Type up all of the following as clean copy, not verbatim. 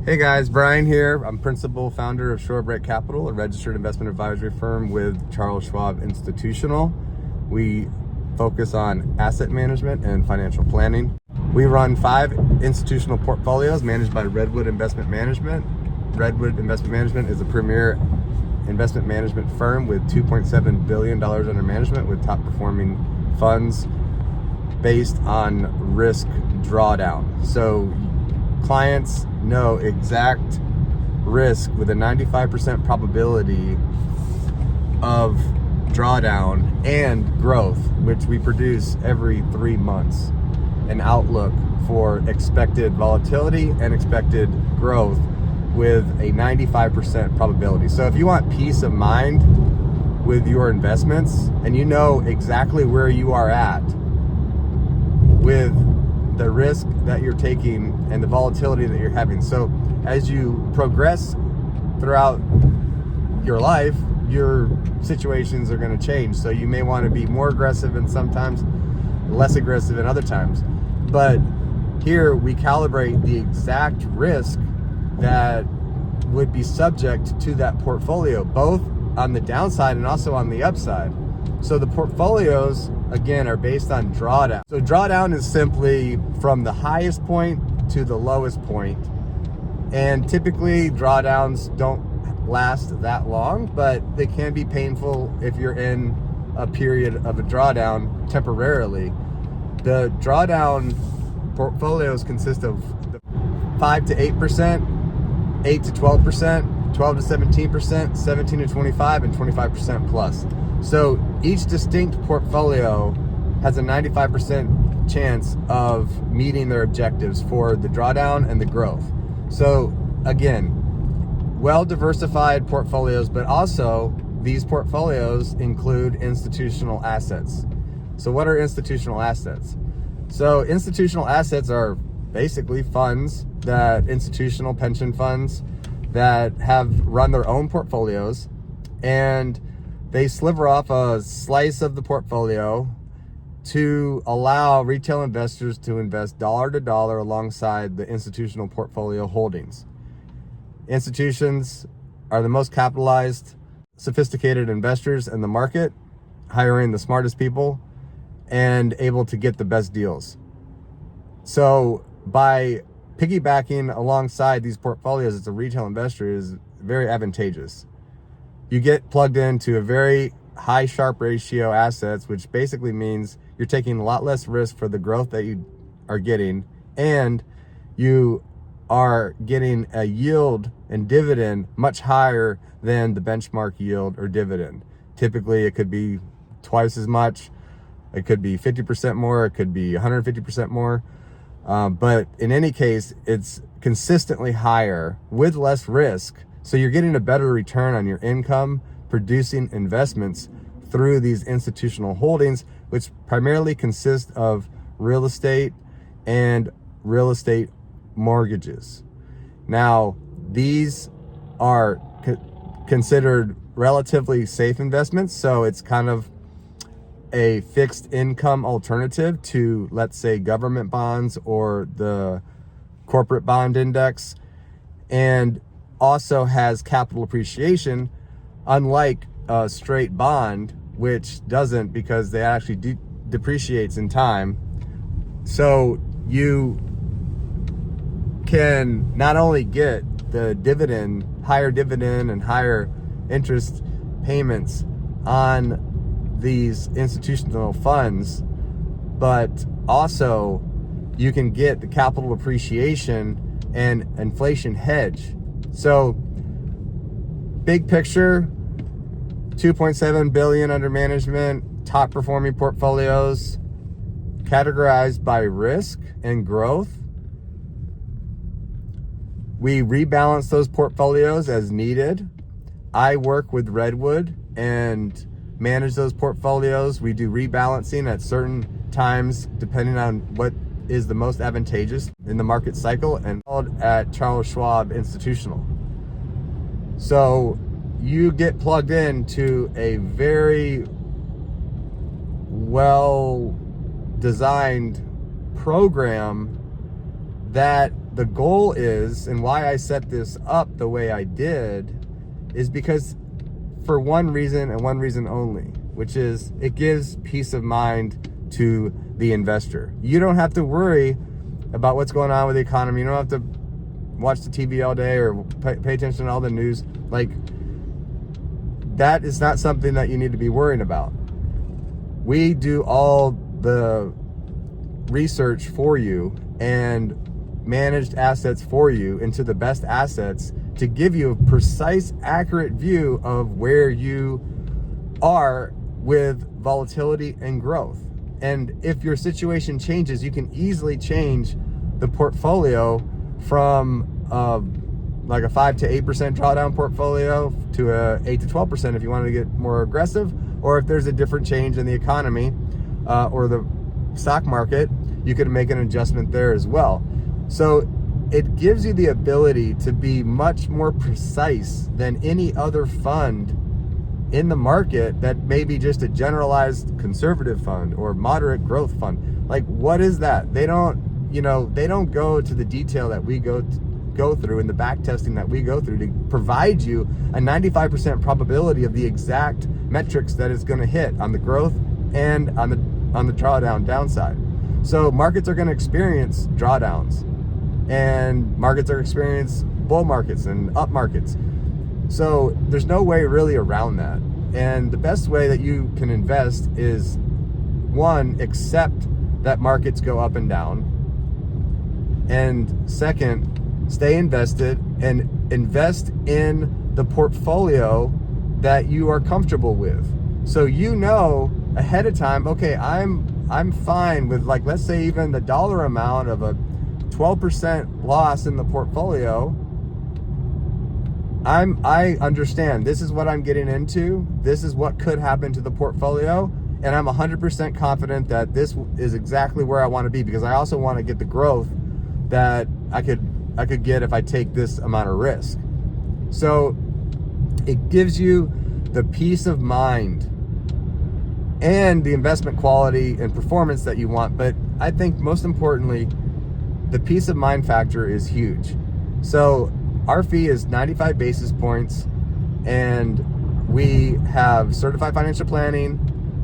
Hey guys, Brian here. I'm principal founder of Shorebreak Capital, a registered investment advisory firm with Charles Schwab Institutional. We focus on asset management and financial planning. We run 5 institutional portfolios managed by Redwood Investment Management. Redwood Investment Management is a premier investment management firm with $2.7 billion under management with top performing funds based on risk drawdown. So clients know exact risk with a 95% probability of drawdown and growth, which we produce every 3 months. An outlook for expected volatility and expected growth with a 95% probability. So if you want peace of mind with your investments and you know exactly where you are at with the risk that you're taking and the volatility that you're having. So as you progress throughout your life, your situations are going to change. So you may want to be more aggressive and sometimes less aggressive in other times. But here we calibrate the exact risk that would be subject to that portfolio, both on the downside and also on the upside. So the portfolios, again, are based on drawdown. So drawdown is simply from the highest point to the lowest point. And typically drawdowns don't last that long, but they can be painful if you're in a period of a drawdown temporarily. The drawdown portfolios consist of 5 to 8%, 8 to 12%, 12 to 17%, 17 to 25, and 25% plus. So each distinct portfolio has a 95% chance of meeting their objectives for the drawdown and the growth. So again, well-diversified portfolios, but also these portfolios include institutional assets. So what are institutional assets? So institutional assets are basically funds that institutional pension funds that have run their own portfolios, and they sliver off a slice of the portfolio to allow retail investors to invest dollar to dollar alongside the institutional portfolio holdings. Institutions are the most capitalized, sophisticated investors in the market, hiring the smartest people and able to get the best deals. So by piggybacking alongside these portfolios as a retail investor is very advantageous. You get plugged into a very high Sharpe ratio assets, which basically means you're taking a lot less risk for the growth that you are getting, and you are getting a yield and dividend much higher than the benchmark yield or dividend. Typically, it could be twice as much, it could be 50% more, it could be 150% more. But in any case, it's consistently higher with less risk. So you're getting a better return on your income producing investments through these institutional holdings, which primarily consist of real estate and real estate mortgages. Now, these are considered relatively safe investments. So it's kind of a fixed income alternative to, let's say, government bonds or the corporate bond index, and also has capital appreciation, unlike a straight bond, which doesn't, because they actually depreciates in time. So you can not only get the dividend, higher dividend and higher interest payments on these institutional funds, but also you can get the capital appreciation and inflation hedge. So big picture, 2.7 billion under management, top performing portfolios categorized by risk and growth. We rebalance those portfolios as needed. I work with Redwood and manage those portfolios. We do rebalancing at certain times depending on what is the most advantageous in the market cycle, and at Charles Schwab Institutional. So you get plugged into a very well designed program that the goal is, and why I set this up the way I did, is because for one reason and one reason only, which is it gives peace of mind to the investor. You don't have to worry about what's going on with the economy. You don't have to watch the TV all day or pay attention to all the news. Like, that is not something that you need to be worrying about. We do all the research for you and managed assets for you into the best assets to give you a precise, accurate view of where you are with volatility and growth. And if your situation changes, you can easily change the portfolio from like a 5 to 8% drawdown portfolio to a 8 to 12% if you wanted to get more aggressive, or if there's a different change in the economy or the stock market, you could make an adjustment there as well. So it gives you the ability to be much more precise than any other fund in the market that may be just a generalized conservative fund or moderate growth fund. Like, what is that? They don't go to the detail that we go through and the back testing that we go through to provide you a 95% probability of the exact metrics that it's going to hit on the growth and on the drawdown downside. So markets are going to experience drawdowns, and markets are experience bull markets and up markets. So there's no way really around that. And the best way that you can invest is, one, accept that markets go up and down. And second, stay invested and invest in the portfolio that you are comfortable with. So you know ahead of time, okay, I'm fine with, like, let's say even the dollar amount of a 12% loss in the portfolio. I understand this is what I'm getting into. This is what could happen to the portfolio. And I'm 100% confident that this is exactly where I want to be, because I also want to get the growth that I could get if I take this amount of risk. So it gives you the peace of mind and the investment quality and performance that you want. But I think most importantly, the peace of mind factor is huge. So our fee is 95 basis points, and we have certified financial planning.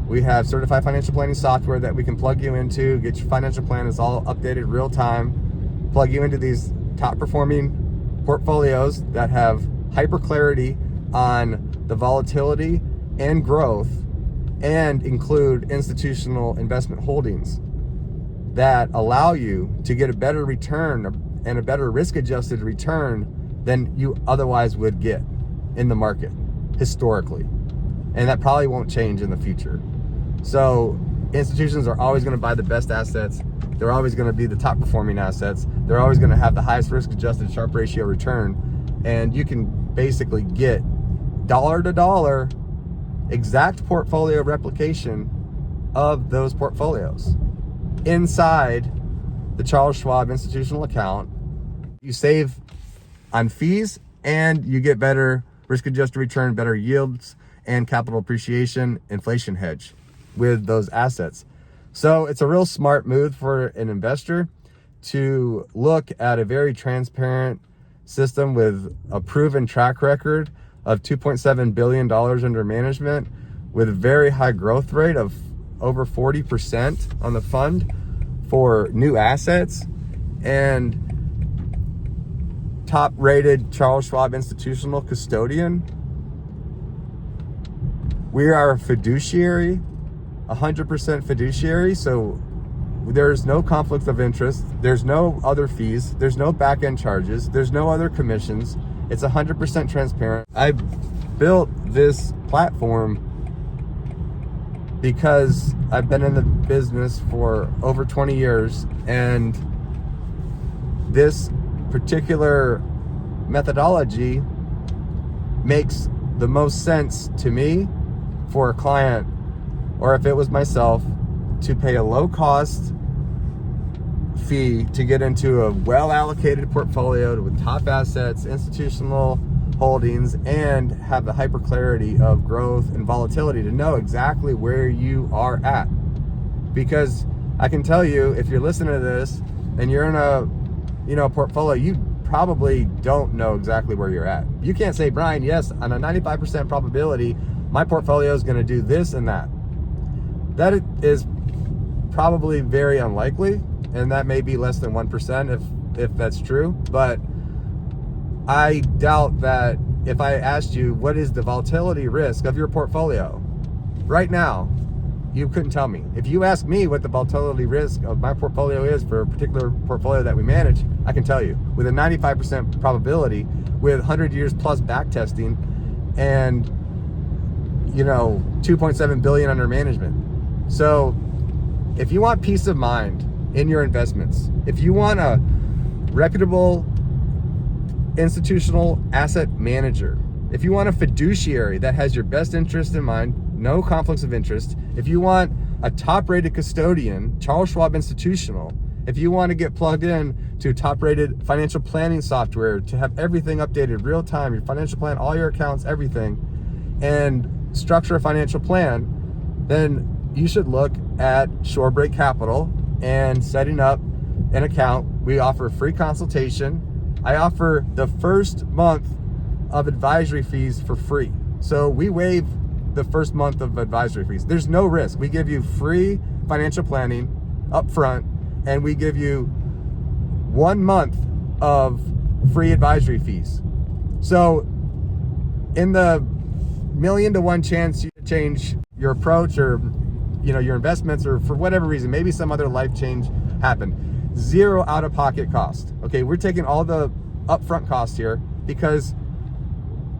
We have certified financial planning software that we can plug you into, get your financial plan. It's all updated real time, plug you into these top performing portfolios that have hyper clarity on the volatility and growth, and include institutional investment holdings that allow you to get a better return and a better risk-adjusted return than you otherwise would get in the market historically. And that probably won't change in the future. So institutions are always going to buy the best assets. They're always going to be the top performing assets. They're always going to have the highest risk-adjusted Sharpe ratio return. And you can basically get dollar to dollar exact portfolio replication of those portfolios inside the Charles Schwab institutional account. You save on fees and you get better risk-adjusted return, better yields, and capital appreciation, inflation hedge with those assets. So it's a real smart move for an investor to look at a very transparent system with a proven track record of $2.7 billion under management, with a very high growth rate of over 40% on the fund for new assets, and top rated Charles Schwab institutional custodian. We are a fiduciary, 100% fiduciary. So there's no conflict of interest. There's no other fees. There's no back end charges. There's no other commissions. It's 100% transparent. I built this platform because I've been in the business for over 20 years, and this particular methodology makes the most sense to me for a client, or if it was myself, to pay a low cost fee to get into a well allocated portfolio with top assets, institutional holdings, and have the hyper clarity of growth and volatility to know exactly where you are at. Because I can tell you, if you're listening to this and you're in a portfolio, you probably don't know exactly where you're at. You can't say, Brian, yes, on a 95% probability, my portfolio is going to do this and that. That is probably very unlikely, and that may be less than 1% if that's true. But I doubt that if I asked you what is the volatility risk of your portfolio right now, you couldn't tell me. If you ask me what the volatility risk of my portfolio is for a particular portfolio that we manage, I can tell you with a 95% probability, with 100 years plus back testing, and 2.7 billion under management. So if you want peace of mind in your investments, if you want a reputable institutional asset manager, if you want a fiduciary that has your best interest in mind, no conflicts of interest, if you want a top-rated custodian, Charles Schwab Institutional, if you want to get plugged in to top-rated financial planning software to have everything updated real time, your financial plan, all your accounts, everything, and structure a financial plan, then you should look at Shorebreak Capital and setting up an account. We offer free consultation. I offer the first month of advisory fees for free. So we waive the first month of advisory fees. There's no risk. We give you free financial planning up front, and we give you 1 month of free advisory fees. So in the 1,000,000 to 1 chance you change your approach or your investments, or for whatever reason, maybe some other life change happened, zero out-of-pocket cost. Okay, we're taking all the upfront costs here because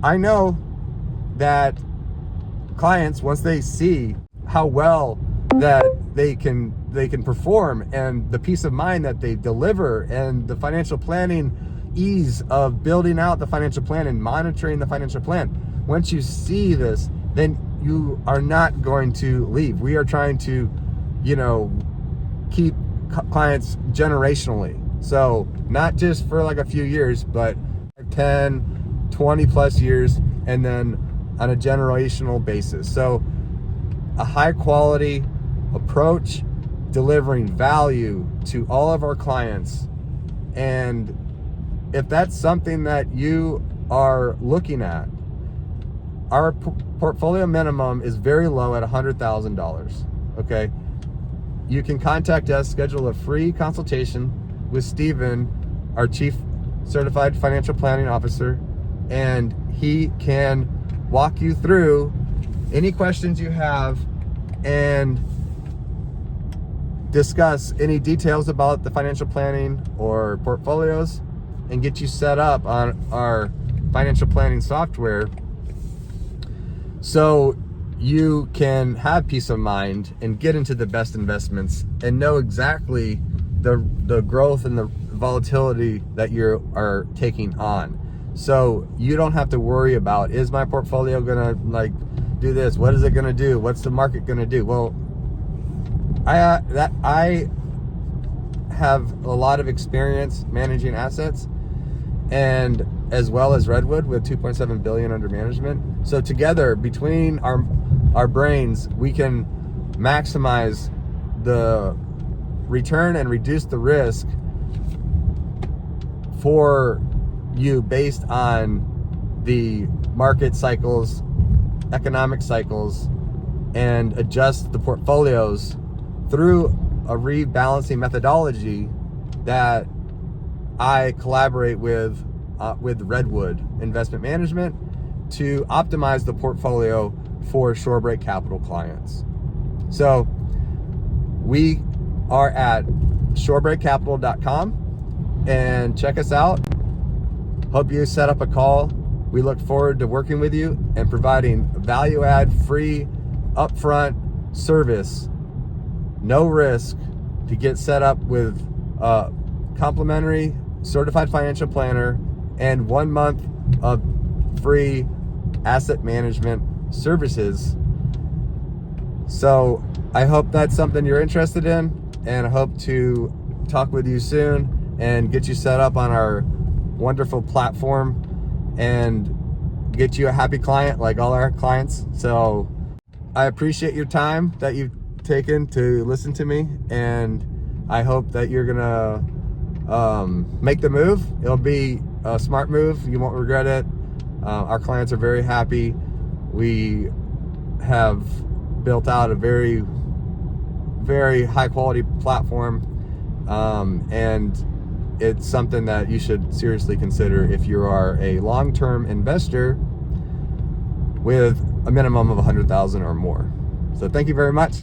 I know that clients, once they see how well that they can perform, and the peace of mind that they deliver, and the financial planning ease of building out the financial plan and monitoring the financial plan, once you see this, then you are not going to leave. We are trying to keep clients generationally, so not just for like a few years, but 10, 20 plus years, and then on a generational basis. So a high quality approach, delivering value to all of our clients. And if that's something that you are looking at, our portfolio minimum is very low at $100,000. Okay, you can contact us, schedule a free consultation with Steven, our Chief Certified Financial Planning Officer, and he can walk you through any questions you have and discuss any details about the financial planning or portfolios, and get you set up on our financial planning software so you can have peace of mind and get into the best investments and know exactly the growth and the volatility that you are taking on. So you don't have to worry about, is my portfolio gonna do this? What is it gonna do? What's the market gonna do? Well, I have a lot of experience managing assets, and as well as Redwood with 2.7 billion under management. So together, between our brains, we can maximize the return and reduce the risk for you based on the market cycles, economic cycles, and adjust the portfolios through a rebalancing methodology that I collaborate with Redwood Investment Management to optimize the portfolio for Shorebreak Capital clients. So we are at shorebreakcapital.com, and check us out. Hope you set up a call. We look forward to working with you and providing value add, free, upfront service, no risk, to get set up with a complimentary certified financial planner and 1 month of free asset management services. So I hope that's something you're interested in, and I hope to talk with you soon and get you set up on our wonderful platform and get you a happy client like all our clients. So I appreciate your time that you've taken to listen to me, and I hope that you're gonna make the move. It'll be a smart move. You won't regret it. Our clients are very happy. We have built out a very, very high quality platform, and it's something that you should seriously consider if you are a long-term investor with a minimum of $100,000 or more. So thank you very much.